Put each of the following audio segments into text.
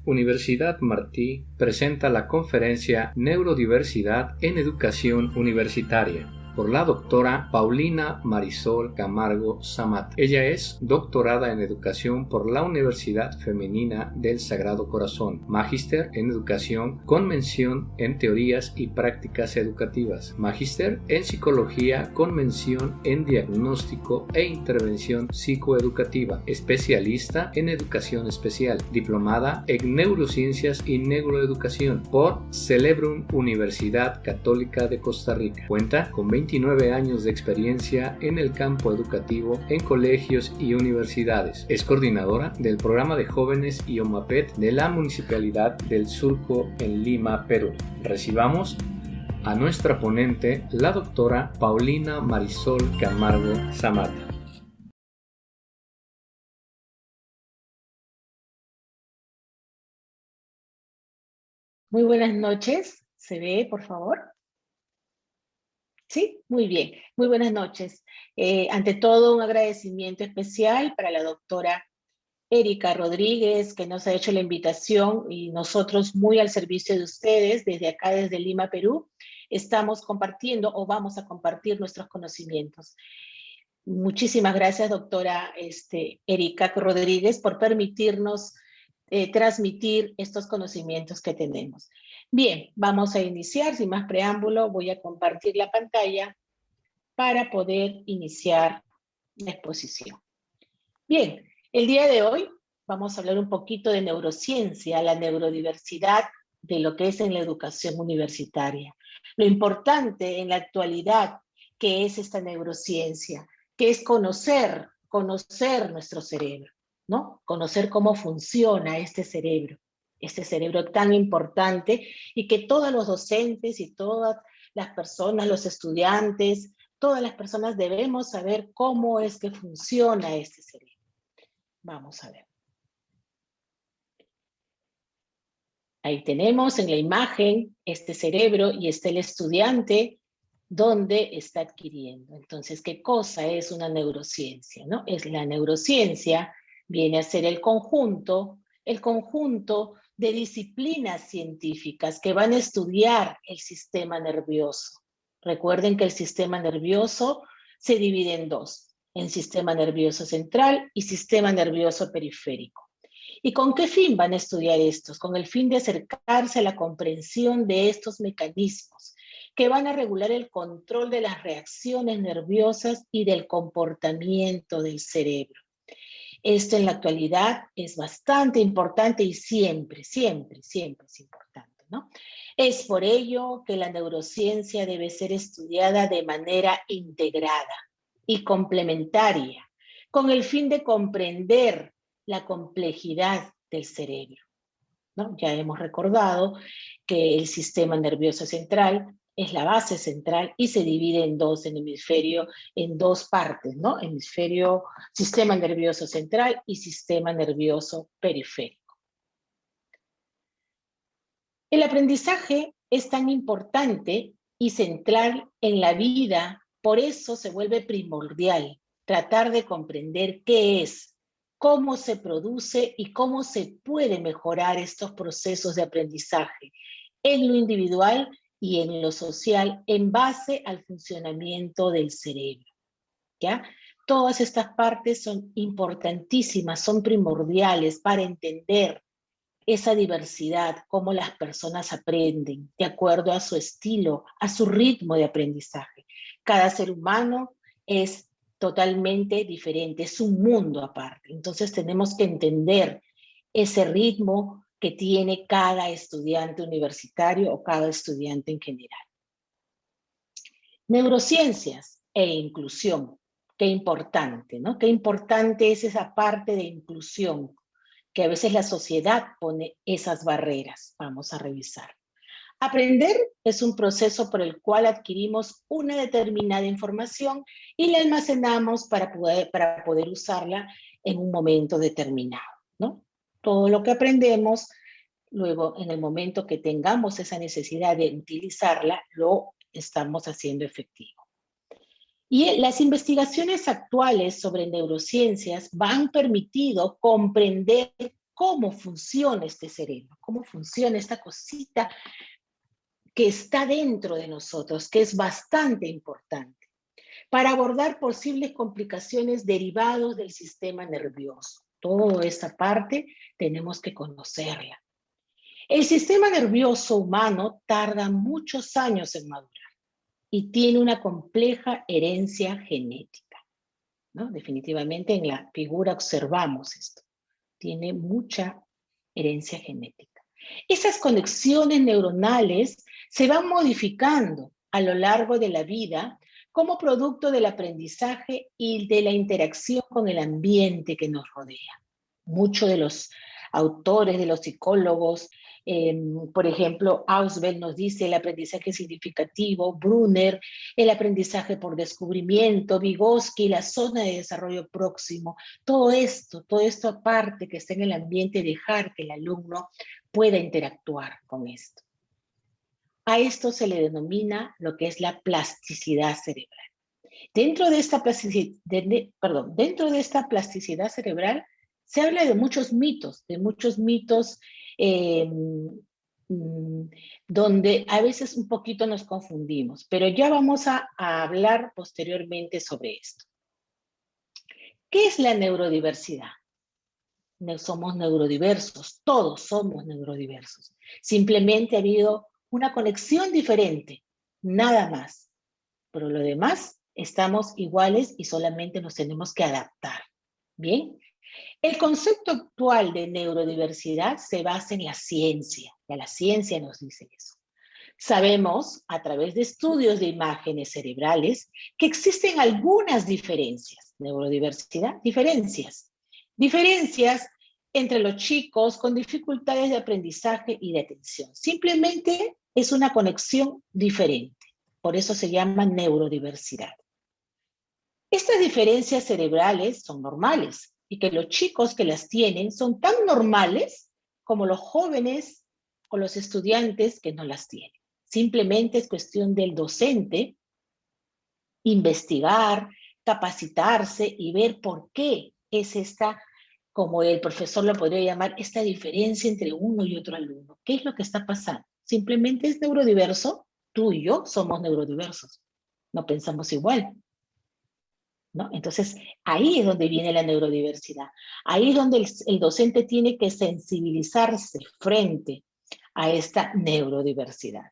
Universidad Martí presenta la conferencia Neurodiversidad en Educación Universitaria por la doctora Paulina Marisol Camargo Zamat. Ella es doctorada en Educación por la Universidad Femenina del Sagrado Corazón, magíster en Educación con mención en Teorías y Prácticas Educativas, magíster en Psicología con mención en Diagnóstico e Intervención Psicoeducativa, especialista en Educación Especial, diplomada en Neurociencias y Neuroeducación por Celebrum Universidad Católica de Costa Rica. Cuenta con 29 años de experiencia en el campo educativo en colegios y universidades. Es coordinadora del programa de jóvenes y OMAPET de la Municipalidad del Surco en Lima, Perú. Recibamos a nuestra ponente, la doctora Paulina Marisol Camargo Zamat. Muy buenas noches. ¿Se ve, por favor? Sí, muy bien. Muy buenas noches. Ante todo, un agradecimiento especial para la doctora Erika Rodríguez, que nos ha hecho la invitación y nosotros muy al servicio de ustedes, desde acá, desde Lima, Perú, estamos compartiendo o vamos a compartir nuestros conocimientos. Muchísimas gracias, doctora Erika Rodríguez, por permitirnos transmitir estos conocimientos que tenemos. Bien, vamos a iniciar. Sin más preámbulo, voy a compartir la pantalla para poder iniciar la exposición. Bien, el día de hoy vamos a hablar un poquito de neurociencia, la neurodiversidad de lo que es en la educación universitaria. Lo importante en la actualidad que es esta neurociencia, que es conocer nuestro cerebro, ¿no? Conocer cómo funciona este cerebro tan importante y que todos los docentes y todas las personas, los estudiantes, todas las personas debemos saber cómo es que funciona este cerebro. Vamos a ver. Ahí tenemos en la imagen este cerebro y está el estudiante donde está adquiriendo. Entonces, ¿qué cosa es una neurociencia, no? Es la neurociencia, viene a ser el conjunto de disciplinas científicas que van a estudiar el sistema nervioso. Recuerden que el sistema nervioso se divide en dos, en sistema nervioso central y sistema nervioso periférico. ¿Y con qué fin van a estudiar estos? Con el fin de acercarse a la comprensión de estos mecanismos que van a regular el control de las reacciones nerviosas y del comportamiento del cerebro. Esto en la actualidad es bastante importante y siempre es importante, ¿no? Es por ello que la neurociencia debe ser estudiada de manera integrada y complementaria, con el fin de comprender la complejidad del cerebro, ¿no? Ya hemos recordado que el sistema nervioso central es la base central y se divide en dos, en dos partes, ¿no? Sistema nervioso central y sistema nervioso periférico. El aprendizaje es tan importante y central en la vida, por eso se vuelve primordial tratar de comprender qué es, cómo se produce y cómo se puede mejorar estos procesos de aprendizaje en lo individual y en lo social en base al funcionamiento del cerebro, ¿ya? Todas estas partes son importantísimas, son primordiales para entender esa diversidad, cómo las personas aprenden de acuerdo a su estilo, a su ritmo de aprendizaje. Cada ser humano es totalmente diferente, es un mundo aparte. Entonces tenemos que entender ese ritmo que tiene cada estudiante universitario o cada estudiante en general. Neurociencias e inclusión. Qué importante, ¿no? Qué importante es esa parte de inclusión, que a veces la sociedad pone esas barreras. Vamos a revisar. Aprender es un proceso por el cual adquirimos una determinada información y la almacenamos para poder usarla en un momento determinado, ¿no? Todo lo que aprendemos, luego en el momento que tengamos esa necesidad de utilizarla, lo estamos haciendo efectivo. Y las investigaciones actuales sobre neurociencias han permitido comprender cómo funciona este cerebro, cómo funciona esta cosita que está dentro de nosotros, que es bastante importante, para abordar posibles complicaciones derivadas del sistema nervioso. Toda esta parte tenemos que conocerla. El sistema nervioso humano tarda muchos años en madurar y tiene una compleja herencia genética, ¿no? Definitivamente en la figura observamos esto. Tiene mucha herencia genética. Esas conexiones neuronales se van modificando a lo largo de la vida como producto del aprendizaje y de la interacción con el ambiente que nos rodea. Muchos de los autores, de los psicólogos, por ejemplo, Ausubel nos dice el aprendizaje significativo, Brunner, el aprendizaje por descubrimiento, Vygotsky, la zona de desarrollo próximo, todo esto aparte que está en el ambiente, dejar que el alumno pueda interactuar con esto. A esto se le denomina lo que es la plasticidad cerebral. Dentro de esta plasticidad cerebral se habla de muchos mitos donde a veces un poquito nos confundimos, pero ya vamos a hablar posteriormente sobre esto. ¿Qué es la neurodiversidad? Somos neurodiversos, todos somos neurodiversos. Simplemente ha habido una conexión diferente, nada más. Pero lo demás estamos iguales y solamente nos tenemos que adaptar. ¿Bien? El concepto actual de neurodiversidad se basa en la ciencia. Ya la ciencia nos dice eso. Sabemos, a través de estudios de imágenes cerebrales, que existen algunas diferencias. Neurodiversidad, diferencias. Diferencias entre los chicos con dificultades de aprendizaje y de atención. Simplemente es una conexión diferente. Por eso se llama neurodiversidad. Estas diferencias cerebrales son normales y que los chicos que las tienen son tan normales como los jóvenes o los estudiantes que no las tienen. Simplemente es cuestión del docente investigar, capacitarse y ver por qué es esta, como el profesor lo podría llamar, esta diferencia entre uno y otro alumno. ¿Qué es lo que está pasando? Simplemente es neurodiverso. Tú y yo somos neurodiversos. No pensamos igual, ¿no? Entonces, ahí es donde viene la neurodiversidad. Ahí es donde el docente tiene que sensibilizarse frente a esta neurodiversidad.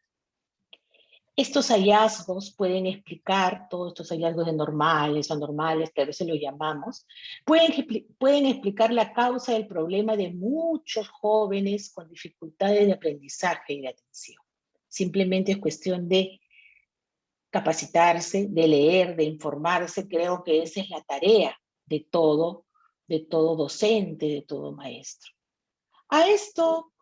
Estos hallazgos pueden explicar, todos estos hallazgos de normales o anormales, que a veces los llamamos, pueden explicar la causa del problema de muchos jóvenes con dificultades de aprendizaje y de atención. Simplemente es cuestión de capacitarse, de leer, de informarse. Creo que esa es la tarea de todo docente, de todo maestro. A esto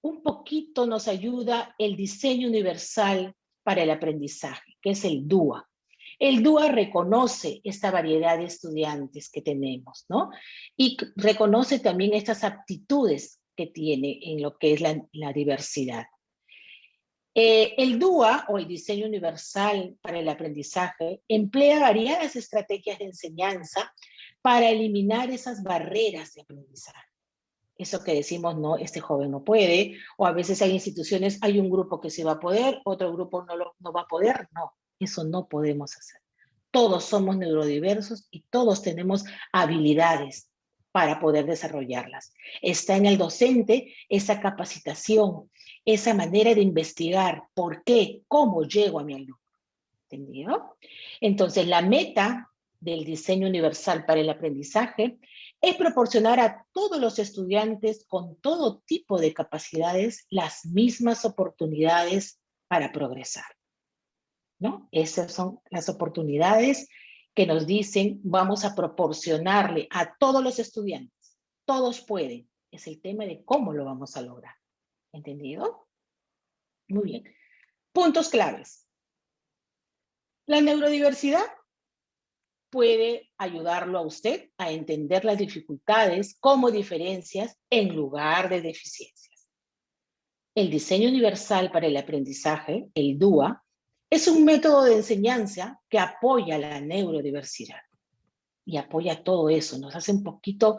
un poquito nos ayuda el diseño universal para el aprendizaje, que es el DUA. El DUA reconoce esta variedad de estudiantes que tenemos, ¿no? Y reconoce también estas aptitudes que tiene en lo que es la diversidad. El DUA, o el diseño universal para el aprendizaje, emplea variadas estrategias de enseñanza para eliminar esas barreras de aprendizaje. Eso que decimos, no, este joven no puede, o a veces hay instituciones, hay un grupo que sí va a poder, otro grupo no va a poder. No, eso no podemos hacer. Todos somos neurodiversos y todos tenemos habilidades para poder desarrollarlas. Está en el docente esa capacitación, esa manera de investigar por qué, cómo llego a mi alumno. ¿Entendido? Entonces, la meta del diseño universal para el aprendizaje es proporcionar a todos los estudiantes con todo tipo de capacidades las mismas oportunidades para progresar, ¿no? Esas son las oportunidades que nos dicen vamos a proporcionarle a todos los estudiantes. Todos pueden. Es el tema de cómo lo vamos a lograr. ¿Entendido? Muy bien. Puntos claves. La neurodiversidad puede ayudarlo a usted a entender las dificultades como diferencias en lugar de deficiencias. El diseño universal para el aprendizaje, el DUA, es un método de enseñanza que apoya la neurodiversidad y apoya todo eso, nos hace un poquito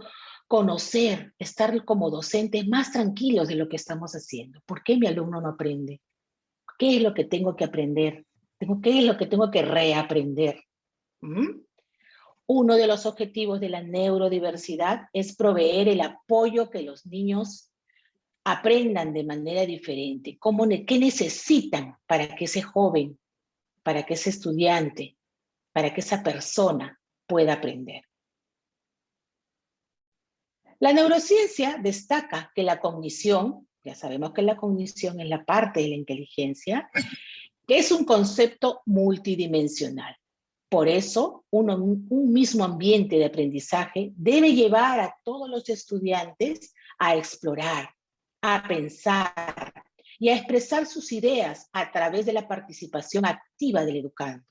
conocer, estar como docentes más tranquilos de lo que estamos haciendo. ¿Por qué mi alumno no aprende? ¿Qué es lo que tengo que aprender? ¿Qué es lo que tengo que reaprender? ¿Mm? Uno de los objetivos de la neurodiversidad es proveer el apoyo que los niños aprendan de manera diferente. ¿Qué necesitan para que ese joven, para que ese estudiante, para que esa persona pueda aprender? La neurociencia destaca que la cognición, ya sabemos que la cognición es la parte de la inteligencia, que es un concepto multidimensional. Por eso, un mismo ambiente de aprendizaje debe llevar a todos los estudiantes a explorar, a pensar y a expresar sus ideas a través de la participación activa del educando,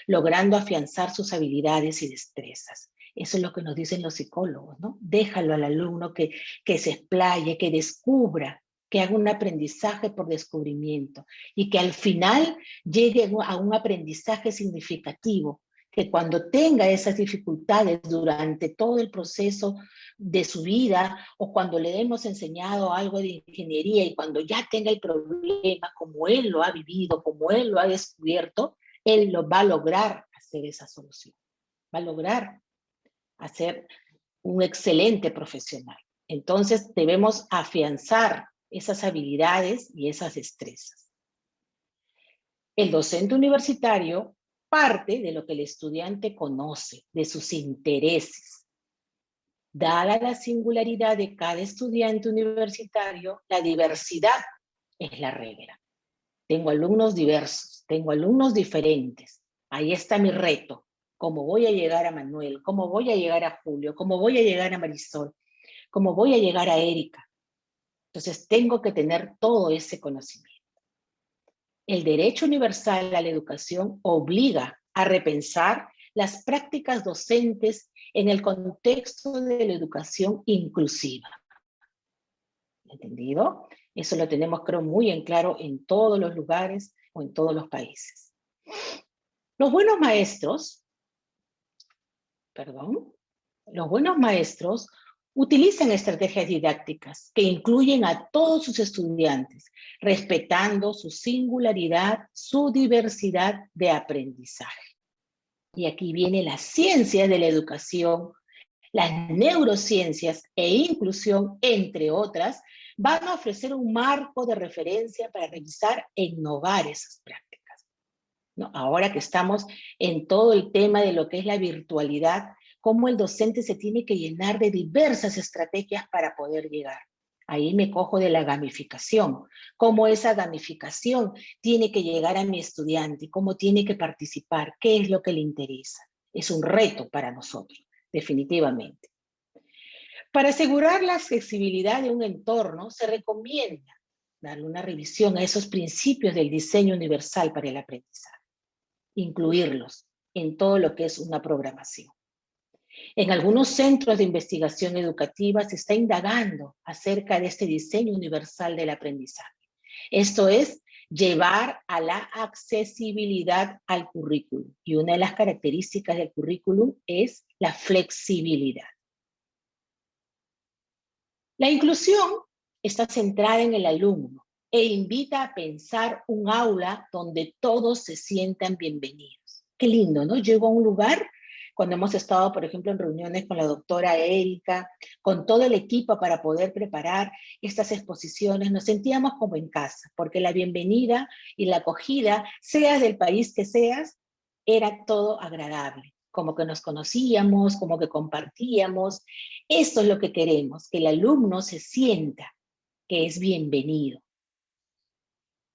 logrando afianzar sus habilidades y destrezas. Eso es lo que nos dicen los psicólogos, ¿no? Déjalo al alumno que se explaye, que descubra, que haga un aprendizaje por descubrimiento y que al final llegue a un aprendizaje significativo, que cuando tenga esas dificultades durante todo el proceso de su vida o cuando le hemos enseñado algo de ingeniería y cuando ya tenga el problema, como él lo ha vivido, como él lo ha descubierto, él lo va a lograr hacer esa solución, va a lograr hacer un excelente profesional. Entonces debemos afianzar esas habilidades y esas destrezas. El docente universitario parte de lo que el estudiante conoce, de sus intereses. Dada la singularidad de cada estudiante universitario, la diversidad es la regla. Tengo alumnos diversos, tengo alumnos diferentes. Ahí está mi reto. ¿Cómo voy a llegar a Manuel? ¿Cómo voy a llegar a Julio? ¿Cómo voy a llegar a Marisol? ¿Cómo voy a llegar a Erika? Entonces tengo que tener todo ese conocimiento. El derecho universal a la educación obliga a repensar las prácticas docentes en el contexto de la educación inclusiva. ¿Entendido? Eso lo tenemos, creo, muy en claro en todos los lugares o en todos los países. Los buenos maestros utilizan estrategias didácticas que incluyen a todos sus estudiantes, respetando su singularidad, su diversidad de aprendizaje. Y aquí viene la ciencia de la educación, las neurociencias e inclusión, entre otras, van a ofrecer un marco de referencia para revisar e innovar esas prácticas, ¿no? Ahora que estamos en todo el tema de lo que es la virtualidad, cómo el docente se tiene que llenar de diversas estrategias para poder llegar. Ahí me cojo de la gamificación, cómo esa gamificación tiene que llegar a mi estudiante, cómo tiene que participar, qué es lo que le interesa. Es un reto para nosotros, definitivamente. Para asegurar la accesibilidad de un entorno, se recomienda darle una revisión a esos principios del diseño universal para el aprendizaje, incluirlos en todo lo que es una programación. En algunos centros de investigación educativa se está indagando acerca de este diseño universal del aprendizaje. Esto es, llevar a la accesibilidad al currículum. Y una de las características del currículum es la flexibilidad. La inclusión está centrada en el alumno e invita a pensar un aula donde todos se sientan bienvenidos. Qué lindo, ¿no? Llego a un lugar, cuando hemos estado, por ejemplo, en reuniones con la doctora Erika, con todo el equipo para poder preparar estas exposiciones, nos sentíamos como en casa, porque la bienvenida y la acogida, seas del país que seas, era todo agradable. Como que nos conocíamos, como que compartíamos. Eso es lo que queremos, que el alumno se sienta que es bienvenido.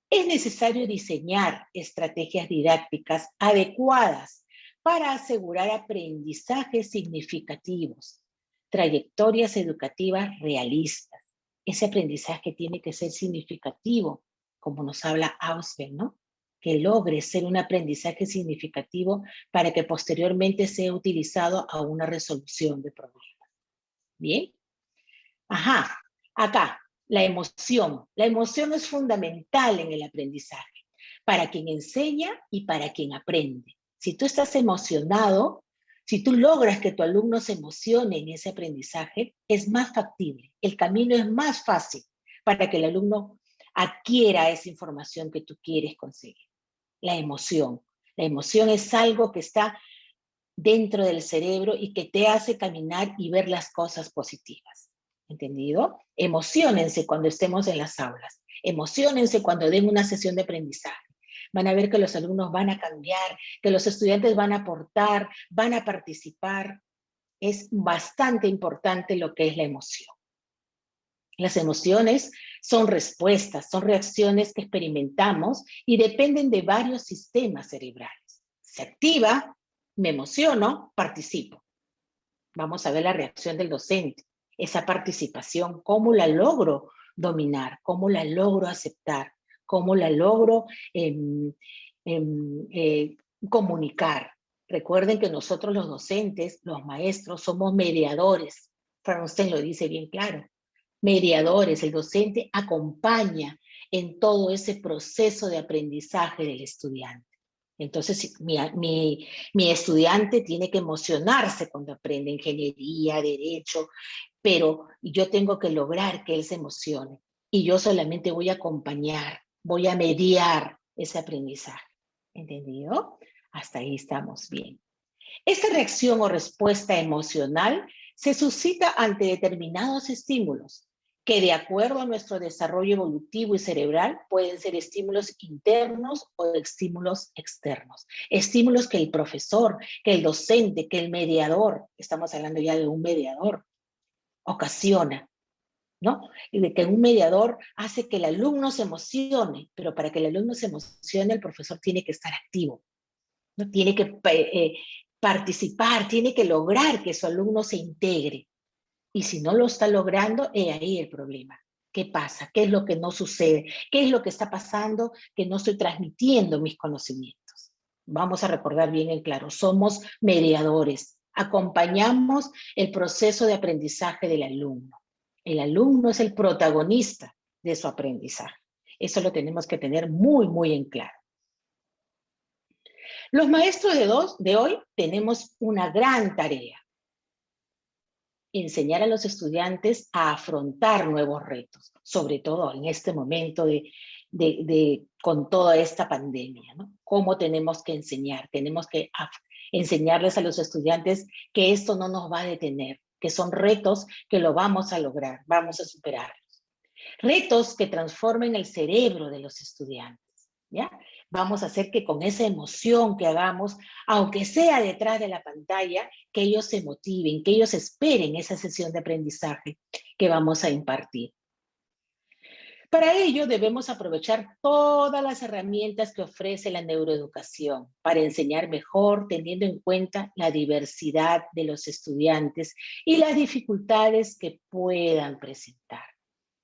Es necesario diseñar estrategias didácticas adecuadas para asegurar aprendizajes significativos, trayectorias educativas realistas. Ese aprendizaje tiene que ser significativo, como nos habla Ausubel, ¿no? Que logre ser un aprendizaje significativo para que posteriormente sea utilizado a una resolución de problemas. ¿Bien? Ajá, acá, la emoción. La emoción es fundamental en el aprendizaje, para quien enseña y para quien aprende. Si tú estás emocionado, Si tú logras que tu alumno se emocione en ese aprendizaje, es más factible, el camino es más fácil para que el alumno adquiera esa información que tú quieres conseguir. La emoción. La emoción es algo que está dentro del cerebro y que te hace caminar y ver las cosas positivas. ¿Entendido? Emociónense cuando estemos en las aulas. Emociónense cuando den una sesión de aprendizaje. Van a ver que los alumnos van a cambiar, que los estudiantes van a aportar, van a participar. Es bastante importante lo que es la emoción. Las emociones son respuestas, son reacciones que experimentamos y dependen de varios sistemas cerebrales. Se activa, me emociono, participo. Vamos a ver la reacción del docente, esa participación, cómo la logro dominar, cómo la logro aceptar, cómo la logro comunicar. Recuerden que nosotros los docentes, los maestros, somos mediadores. Frankenstein lo dice bien claro. Mediadores, el docente acompaña en todo ese proceso de aprendizaje del estudiante. Entonces, mi estudiante tiene que emocionarse cuando aprende ingeniería, derecho, pero yo tengo que lograr que él se emocione. Y yo solamente voy a acompañar, voy a mediar ese aprendizaje. ¿Entendido? Hasta ahí estamos bien. Esta reacción o respuesta emocional se suscita ante determinados estímulos que de acuerdo a nuestro desarrollo evolutivo y cerebral pueden ser estímulos internos o estímulos externos. Estímulos que el profesor, que el docente, que el mediador, estamos hablando ya de un mediador, ocasiona, ¿no? Y de que un mediador hace que el alumno se emocione, pero para que el alumno se emocione, el profesor tiene que estar activo, ¿no? Tiene que participar, tiene que lograr que su alumno se integre. Y si no lo está logrando, es ahí el problema. ¿Qué pasa? ¿Qué es lo que no sucede? ¿Qué es lo que está pasando que no estoy transmitiendo mis conocimientos? Vamos a recordar bien en claro, somos mediadores, acompañamos el proceso de aprendizaje del alumno. El alumno es el protagonista de su aprendizaje. Eso lo tenemos que tener muy, muy en claro. Los maestros de hoy tenemos una gran tarea. Enseñar a los estudiantes a afrontar nuevos retos, sobre todo en este momento con toda esta pandemia, ¿no? ¿Cómo tenemos que enseñar? Tenemos que enseñarles a los estudiantes que esto no nos va a detener, que son retos que lo vamos a lograr, vamos a superarlos. Retos que transformen el cerebro de los estudiantes, ¿ya? Vamos a hacer que con esa emoción que hagamos, aunque sea detrás de la pantalla, que ellos se motiven, que ellos esperen esa sesión de aprendizaje que vamos a impartir. Para ello debemos aprovechar todas las herramientas que ofrece la neuroeducación para enseñar mejor, teniendo en cuenta la diversidad de los estudiantes y las dificultades que puedan presentar.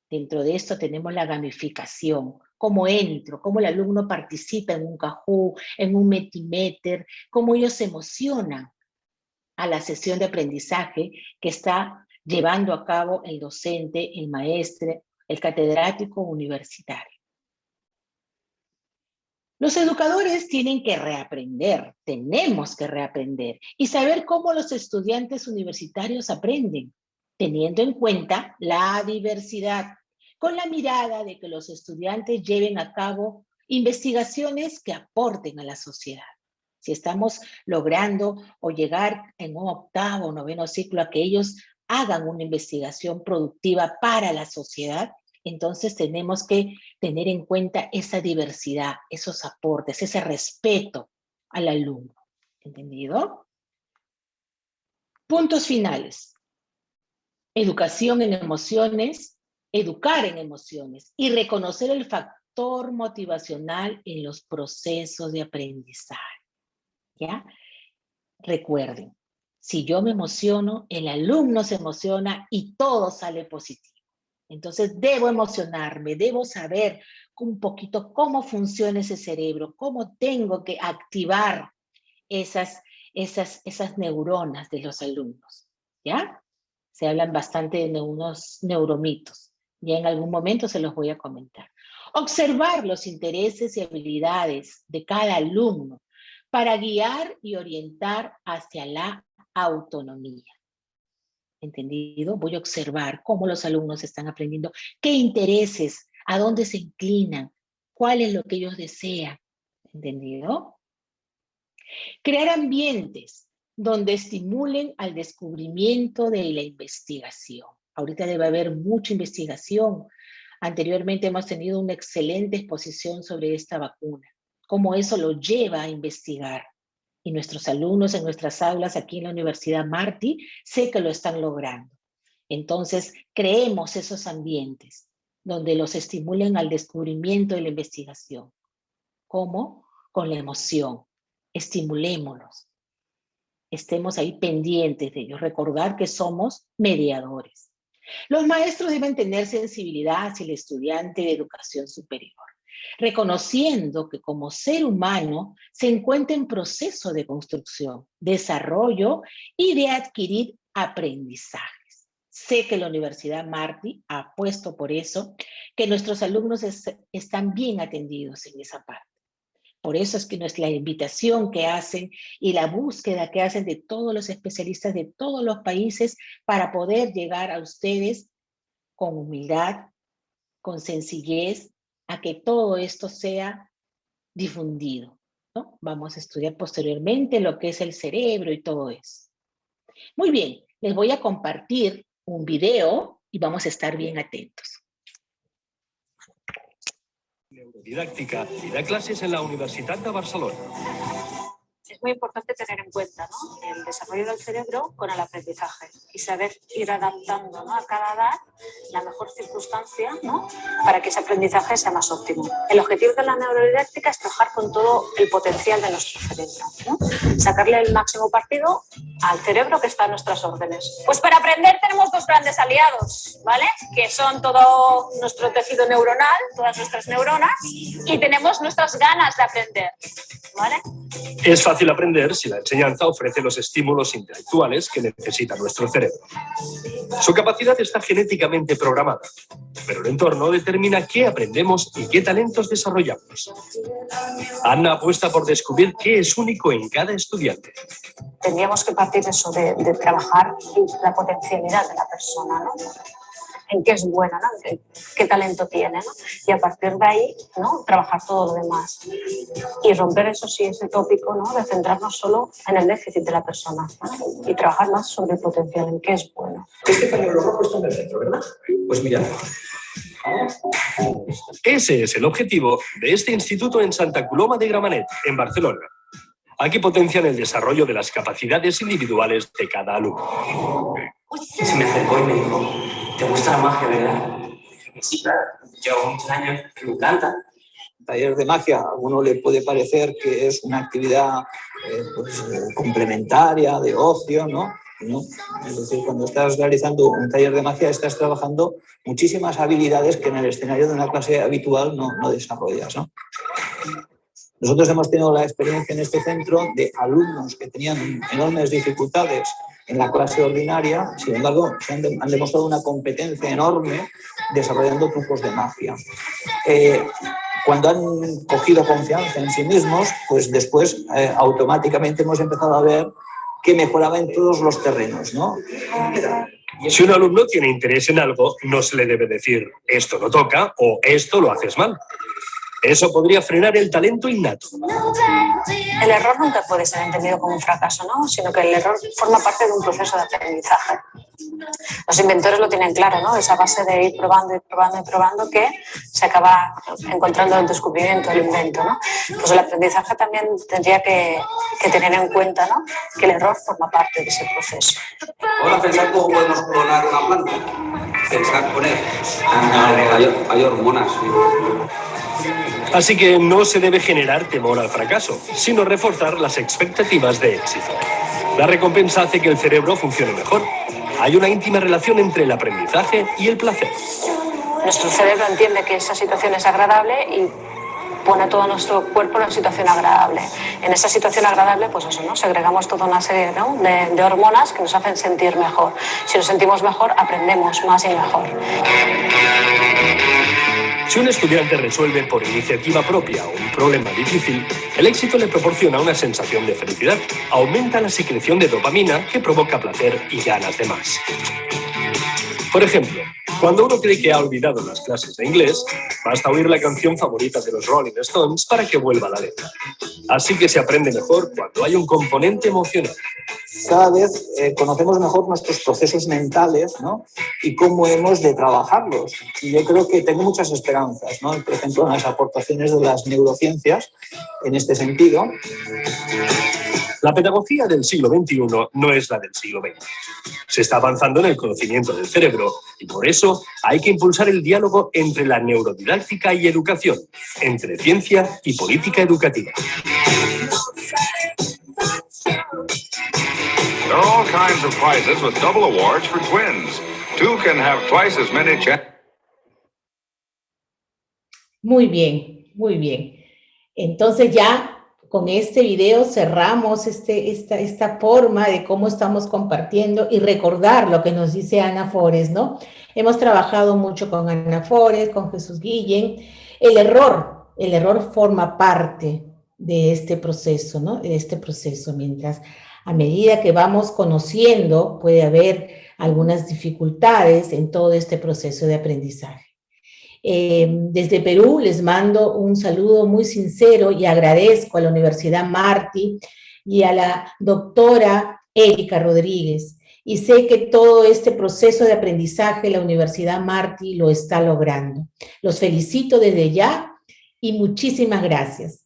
Dentro de esto tenemos la gamificación, cómo entro, cómo el alumno participa en un Kahoot, en un Mentimeter, cómo ellos se emocionan a la sesión de aprendizaje que está llevando a cabo el docente, el maestro, el catedrático universitario. Los educadores tienen que reaprender, tenemos que reaprender y saber cómo los estudiantes universitarios aprenden, teniendo en cuenta la diversidad, con la mirada de que los estudiantes lleven a cabo investigaciones que aporten a la sociedad. Si estamos logrando o llegar en un octavo o noveno ciclo a que ellos hagan una investigación productiva para la sociedad, entonces tenemos que tener en cuenta esa diversidad, esos aportes, ese respeto al alumno. ¿Entendido? Puntos finales. Educación en emociones, educar en emociones y reconocer el factor motivacional en los procesos de aprendizaje. ¿Ya? Recuerden, si yo me emociono, el alumno se emociona y todo sale positivo. Entonces debo emocionarme, debo saber un poquito cómo funciona ese cerebro, cómo tengo que activar esas neuronas de los alumnos, ¿ya? Se hablan bastante de unos neuromitos, ya en algún momento se los voy a comentar. Observar los intereses y habilidades de cada alumno para guiar y orientar hacia la autonomía. ¿Entendido? Voy a observar cómo los alumnos están aprendiendo, qué intereses, a dónde se inclinan, cuál es lo que ellos desean. ¿Entendido? Crear ambientes donde estimulen al descubrimiento de la investigación. Ahorita debe haber mucha investigación. Anteriormente hemos tenido una excelente exposición sobre esta vacuna, cómo eso lo lleva a investigar. Y nuestros alumnos en nuestras aulas aquí en la Universidad Martí sé que lo están logrando. Entonces, creemos esos ambientes donde los estimulen al descubrimiento de la investigación. ¿Cómo? Con la emoción. Estimulémoslos. Estemos ahí pendientes de ellos. Recordar que somos mediadores. Los maestros deben tener sensibilidad hacia el estudiante de educación superior, reconociendo que como ser humano se encuentra en proceso de construcción, desarrollo y de adquirir aprendizajes. Sé que la Universidad Martí ha puesto por eso que nuestros alumnos están bien atendidos en esa parte. Por eso es que nuestra invitación que hacen y la búsqueda que hacen de todos los especialistas de todos los países para poder llegar a ustedes con humildad, con sencillez, a que todo esto sea difundido, ¿no? Vamos a estudiar posteriormente lo que es el cerebro y todo eso. Muy bien, les voy a compartir un video y vamos a estar bien atentos. Neurodidáctica y da clases en la Universitat de Barcelona. Es muy importante tener en cuenta, ¿no?, el desarrollo del cerebro con el aprendizaje y saber ir adaptando, ¿no?, a cada edad la mejor circunstancia, ¿no?, para que ese aprendizaje sea más óptimo. El objetivo de la neurodidáctica es trabajar con todo el potencial de nuestro cerebro, ¿no? Sacarle el máximo partido al cerebro que está a nuestras órdenes. Pues para aprender tenemos dos grandes aliados, ¿vale?, que son todo nuestro tejido neuronal, todas nuestras neuronas, y tenemos nuestras ganas de aprender, ¿vale? Es fácil aprender si la enseñanza ofrece los estímulos intelectuales que necesita nuestro cerebro. Su capacidad está genéticamente programada, pero el entorno determina qué aprendemos y qué talentos desarrollamos. Anna apuesta por descubrir qué es único en cada estudiante. Tendríamos que partir de eso, de trabajar la potencialidad de la persona, ¿no?, en qué es buena, ¿no?, qué talento tiene, ¿no?, y a partir de ahí, ¿no?, trabajar todo lo demás. Y romper, eso sí, ese tópico, ¿no?, de centrarnos solo en el déficit de la persona, ¿no?, y trabajar más sobre el potencial, en qué es bueno. Este pañuelo rojo está en el centro, ¿verdad? Pues mira. Ese es el objetivo de este instituto en Santa Coloma de Gramenet, en Barcelona. Aquí potencian el desarrollo de las capacidades individuales de cada alumno. Se me acercó y me dijo, ¿te gusta la magia, verdad? Sí, claro. Llevo muchos años que me encanta. Taller de magia, a alguno le puede parecer que es una actividad complementaria, de ocio, ¿no? ¿No? Es decir, cuando estás realizando un taller de magia estás trabajando muchísimas habilidades que en el escenario de una clase habitual no desarrollas, ¿no? Nosotros hemos tenido la experiencia en este centro de alumnos que tenían enormes dificultades en la clase ordinaria, sin embargo, han demostrado una competencia enorme desarrollando trucos de magia. Cuando han cogido confianza en sí mismos, pues después automáticamente hemos empezado a ver que mejoraba en todos los terrenos, ¿no? Si un alumno tiene interés en algo, no se le debe decir esto no toca o esto lo haces mal. Eso podría frenar el talento innato. El error nunca puede ser entendido como un fracaso, ¿no?, sino que el error forma parte de un proceso de aprendizaje. Los inventores lo tienen claro, ¿no?, esa base de ir probando y probando y probando que se acaba encontrando el descubrimiento, el invento, ¿no? Pues el aprendizaje también tendría que tener en cuenta, ¿no?, que el error forma parte de ese proceso. Ahora pensar cómo podemos clonar una planta. Pensar con él. Hay hormonas. ¿Sí? Así que no se debe generar temor al fracaso, sino reforzar las expectativas de éxito. La recompensa hace que el cerebro funcione mejor. Hay una íntima relación entre el aprendizaje y el placer. Nuestro cerebro entiende que esa situación es agradable y pone a todo nuestro cuerpo en una situación agradable. En esa situación agradable, pues eso, ¿no?, segregamos toda una serie, ¿no?, de hormonas que nos hacen sentir mejor. Si nos sentimos mejor, aprendemos más y mejor. Si un estudiante resuelve por iniciativa propia un problema difícil, el éxito le proporciona una sensación de felicidad. Aumenta la secreción de dopamina que provoca placer y ganas de más. Por ejemplo, cuando uno cree que ha olvidado las clases de inglés, basta oír la canción favorita de los Rolling Stones para que vuelva la letra. Así que se aprende mejor cuando hay un componente emocional. Cada vez conocemos mejor nuestros procesos mentales, ¿no? Y cómo hemos de trabajarlos. Y yo creo que tengo muchas esperanzas, ¿no? Por ejemplo, en las aportaciones de las neurociencias en este sentido. La pedagogía del siglo XXI no es la del siglo XX. Se está avanzando en el conocimiento del cerebro y por eso hay que impulsar el diálogo entre la neurodidáctica y educación, entre ciencia y política educativa. There are all kinds of prizes with double awards for twins. Two can have twice as many chances. Muy bien, muy bien. Entonces ya con este video cerramos esta forma de cómo estamos compartiendo y recordar lo que nos dice Ana Forés, ¿no? Hemos trabajado mucho con Ana Forés, con Jesús Guillén. El error forma parte de este proceso, ¿no? De este proceso, mientras a medida que vamos conociendo puede haber algunas dificultades en todo este proceso de aprendizaje. Desde Perú les mando un saludo muy sincero y agradezco a la Universidad Martí y a la doctora Erika Rodríguez. Y sé que todo este proceso de aprendizaje la Universidad Martí lo está logrando. Los felicito desde ya y muchísimas gracias.